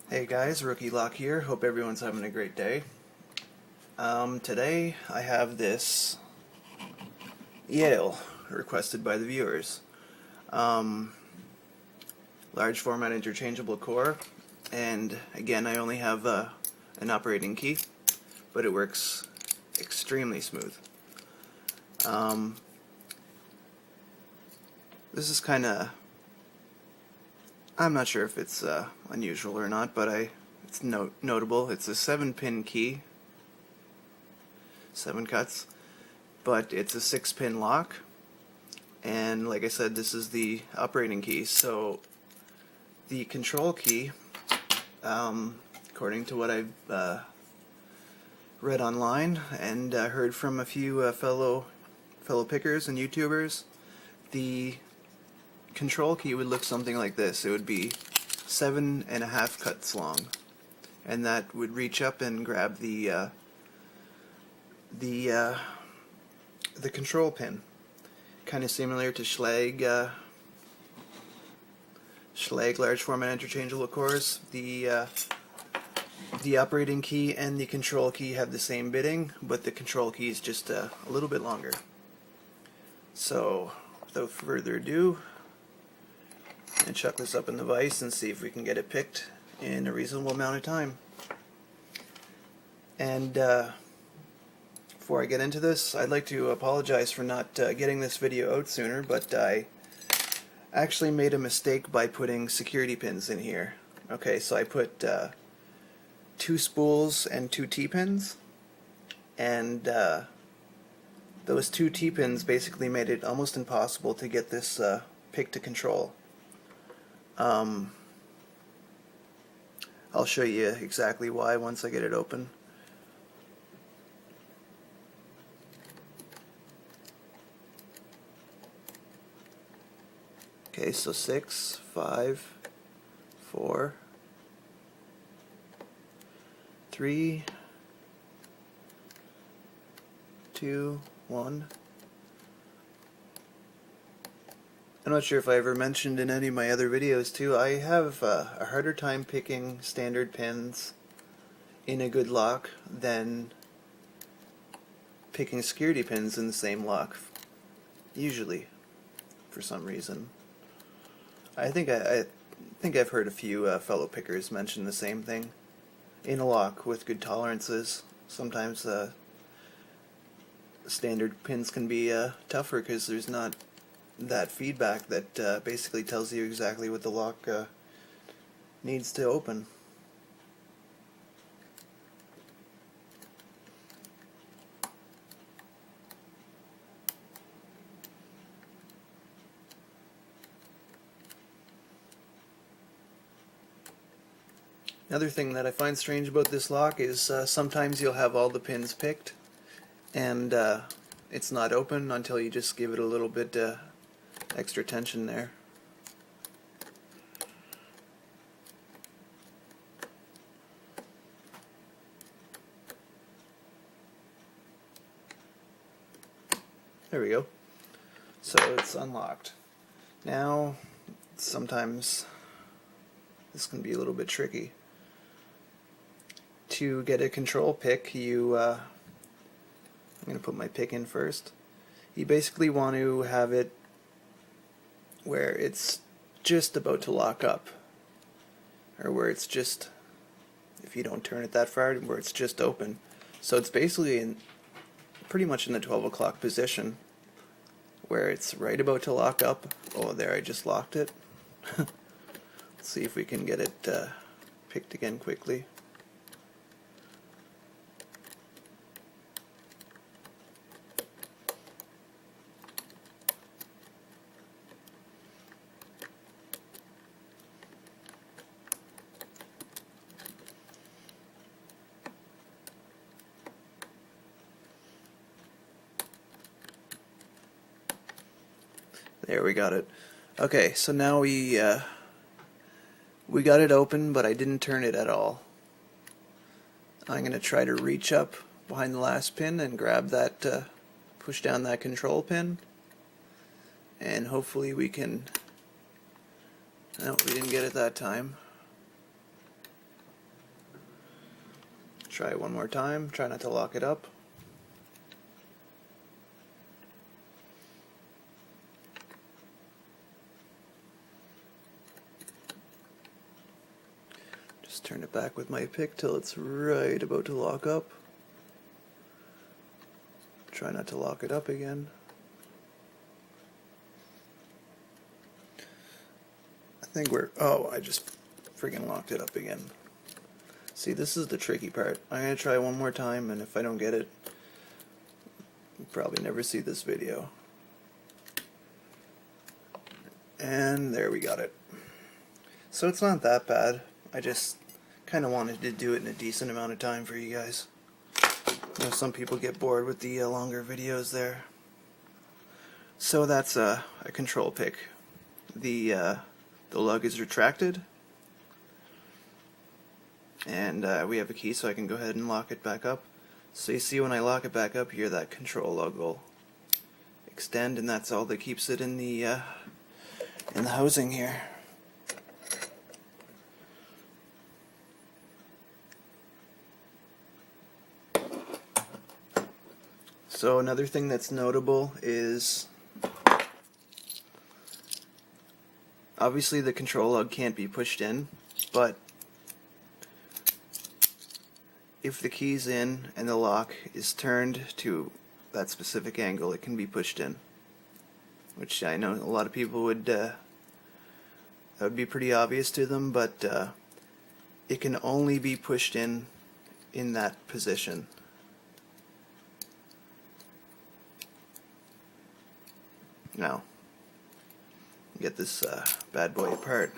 Hey guys, Rookie Lock here. Hope everyone's having a great day. Today I have this Yale requested by the viewers. Large format interchangeable core, and again I only have an operating key, but it works extremely smooth. This is kinda, I'm not sure if it's unusual or not, but it's notable. It's a 7-pin key, 7 cuts, but it's a 6-pin lock, and like I said, this is the operating key. So the control key, according to what I've read online and heard from a few fellow pickers and YouTubers, the control key would look something like this. It would be 7.5 cuts long, and that would reach up and grab the control pin, kind of similar to Schlage large format interchangeable cores. The operating key and the control key have the same bitting, but the control key is just a little bit longer. So without further ado, and chuck this up in the vise and see if we can get it picked in a reasonable amount of time. And before I get into this, I'd like to apologize for not getting this video out sooner, but I actually made a mistake by putting security pins in here. Okay, so I put 2 spools and 2 T-pins, and those 2 T-pins basically made it almost impossible to get this pick to control. I'll show you exactly why once I get it open. Okay, so 6, 5, 4, 3, 2, 1. I'm not sure if I ever mentioned in any of my other videos too, I have a harder time picking standard pins in a good lock than picking security pins in the same lock, usually, for some reason. I think I've heard a few fellow pickers mention the same thing. In a lock with good tolerances, sometimes standard pins can be tougher because there's not that feedback that basically tells you exactly what the lock needs to open. Another thing that I find strange about this lock is sometimes you'll have all the pins picked and it's not open until you just give it a little bit extra tension there. There we go. So it's unlocked. Now, sometimes this can be a little bit tricky. To get a control pick, I'm going to put my pick in first. You basically want to have it where it's just about to lock up, or where it's just, if you don't turn it that far, where it's just open. So it's basically pretty much in the 12 o'clock position, where it's right about to lock up. Oh, there, I just locked it. Let's see if we can get it picked again quickly. There, we got it. Okay, so now we got it open, but I didn't turn it at all. I'm going to try to reach up behind the last pin and grab that, push down that control pin, and hopefully we can. No, we didn't get it that time. Try it one more time. Try not to lock it up. Just turn it back with my pick till it's right about to lock up. Try not to lock it up again. I think I just freaking locked it up again. See, this is the tricky part. I'm going to try one more time, and if I don't get it, you'll probably never see this video. And there, we got it. So it's not that bad. I just kind of wanted to do it in a decent amount of time for you guys. You know, some people get bored with the longer videos there. So that's a control pick. The lug is retracted, and we have a key, so I can go ahead and lock it back up. So you see, when I lock it back up here, that control lug will extend, and that's all that keeps it in the housing here. So another thing that's notable is, obviously the control lug can't be pushed in, but if the key's in and the lock is turned to that specific angle, it can be pushed in. Which I know a lot of people would, that would be pretty obvious to them, but it can only be pushed in that position. Now, get this bad boy apart.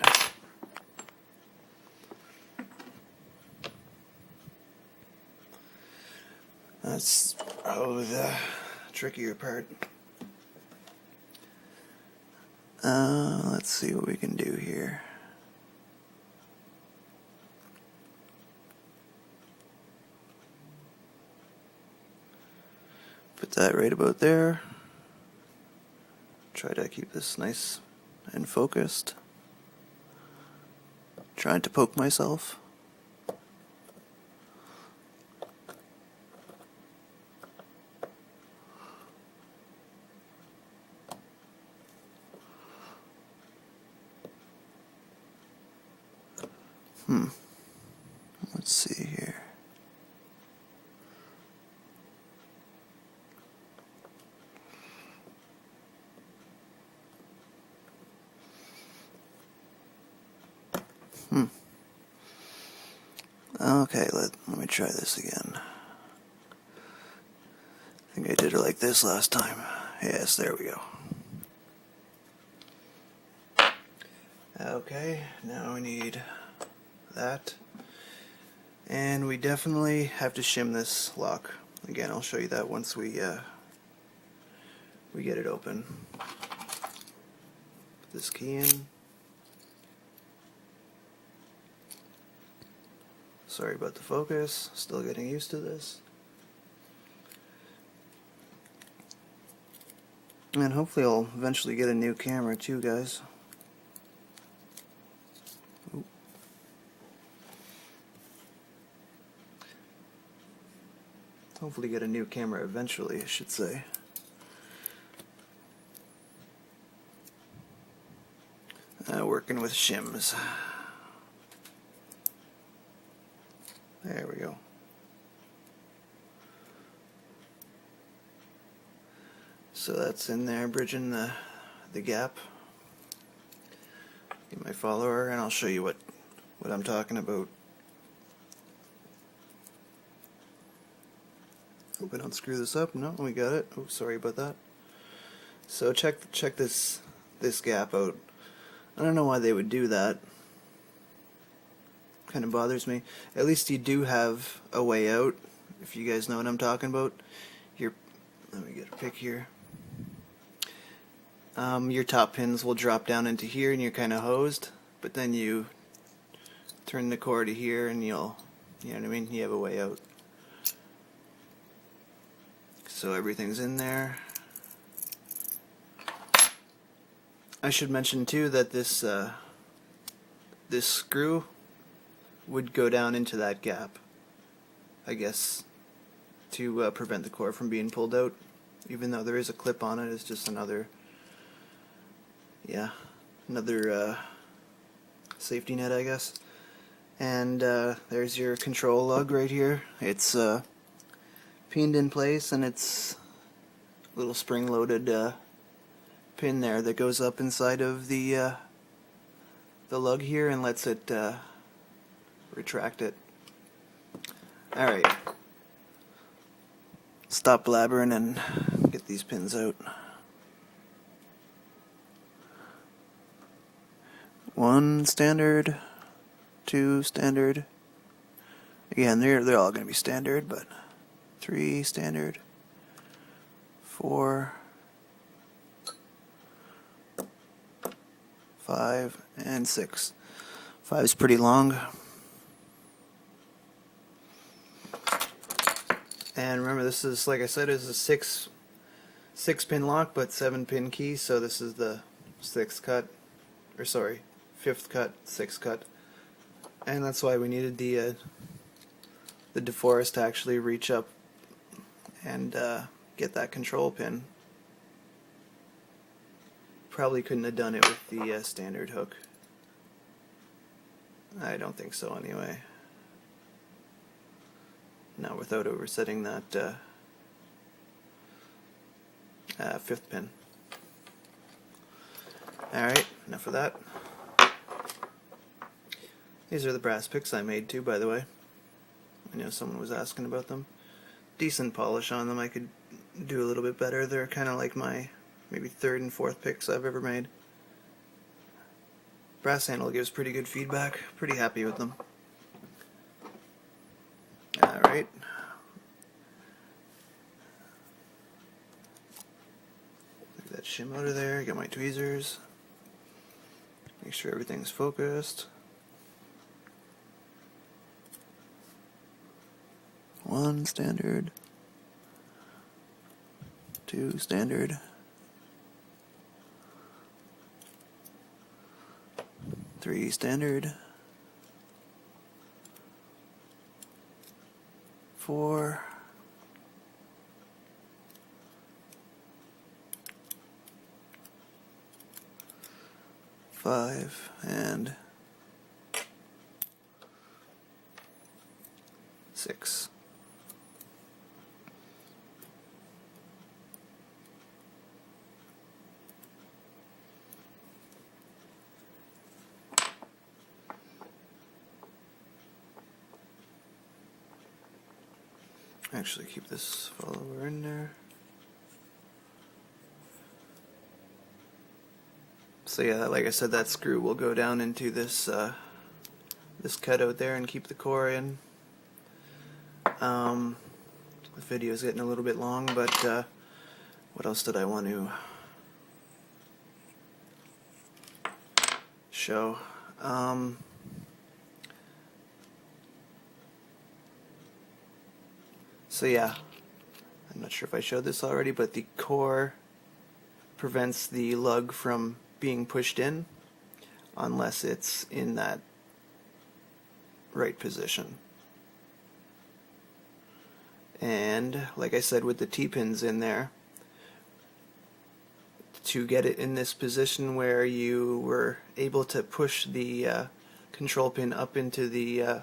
That's probably the trickier part. Let's see what we can do here. Put that right about there. Try to keep this nice and focused. Trying to poke myself. Let's see here. Okay, let me try this again. I think I did it like this last time. Yes, there we go. Okay, now we need that. And we definitely have to shim this lock. Again, I'll show you that once we get it open. Put this key in. Sorry about the focus, still getting used to this. And hopefully I'll eventually get a new camera too, guys. Ooh. Hopefully get a new camera eventually, I should say. Working with shims. There we go. So that's in there, bridging the gap. You might follow her, and I'll show you what I'm talking about. Hope I don't screw this up. No, we got it. Oh, sorry about that. So check this gap out. I don't know why they would do that. Kind of bothers me. At least you do have a way out, if you guys know what I'm talking about. Let me get a pick here. Your top pins will drop down into here and you're kind of hosed, but then you turn the core to here and you know what I mean, you have a way out. So everything's in there. I should mention too that this screw would go down into that gap. I guess, to prevent the core from being pulled out. Even though there is a clip on it, it's just another, another safety net, I guess. And there's your control lug right here. It's pinned in place, and it's a little spring-loaded pin there that goes up inside of the lug here and lets it retract it. Alright, stop blabbering and get these pins out. One standard, two standard. Again, they're all going to be standard, but 3 standard, 4, 5, and 6. 5 is pretty long. And remember, this is, like I said, is a 6 pin lock, but 7 pin key. So this is the 6th cut, or sorry, 5th cut, 6th cut, and that's why we needed the DeForest to actually reach up and get that control pin. Probably couldn't have done it with the standard hook. I don't think so anyway. Not without oversetting that 5th pin. Alright, enough of that. These are the brass picks I made too, by the way. I know someone was asking about them. Decent polish on them. I could do a little bit better. They're kind of like my maybe 3rd and 4th picks I've ever made. Brass handle gives pretty good feedback. Pretty happy with them. Alright. Leave that shim out of there. Get my tweezers. Make sure everything's focused. 1 standard. 2 standard. 3 standard. 4. 5 and 6. Actually, keep this follower in there. So yeah, like I said, that screw will go down into this this cutout there and keep the core in. The video is getting a little bit long, but what else did I want to show? So yeah, I'm not sure if I showed this already, but the core prevents the lug from being pushed in unless it's in that right position. And like I said, with the T-pins in there, to get it in this position where you were able to push the control pin up into the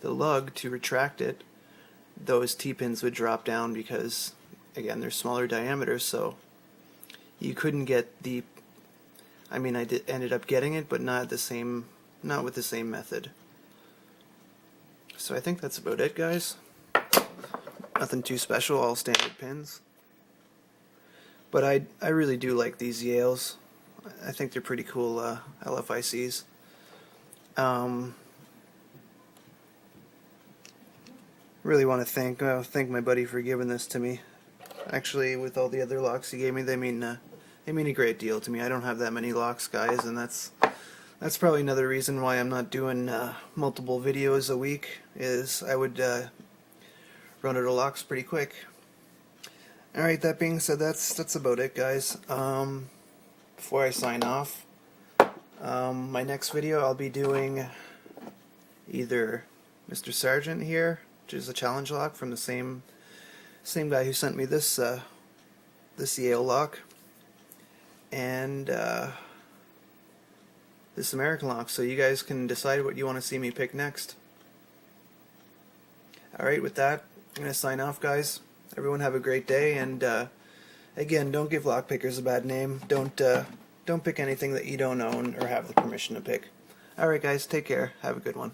lug to retract it, those T-pins would drop down because, again, they're smaller diameters, so you couldn't get the, I mean, I ended up getting it, but not with the same method. So I think that's about it, guys. Nothing too special, all standard pins. But I really do like these Yales. I think they're pretty cool LFICs. Really want to thank my buddy for giving this to me. Actually, with all the other locks he gave me, they mean a great deal to me. I don't have that many locks, guys, and that's probably another reason why I'm not doing multiple videos a week. Is I would run out of locks pretty quick. All right. That being said, that's about it, guys. Before I sign off, my next video I'll be doing either Mr. Sargent here, which is a challenge lock from the same guy who sent me this this Yale lock, and this American lock. So you guys can decide what you want to see me pick next. Alright, with that, I'm going to sign off, guys. Everyone have a great day, and again, don't give lock pickers a bad name. Don't pick anything that you don't own or have the permission to pick. Alright guys, take care. Have a good one.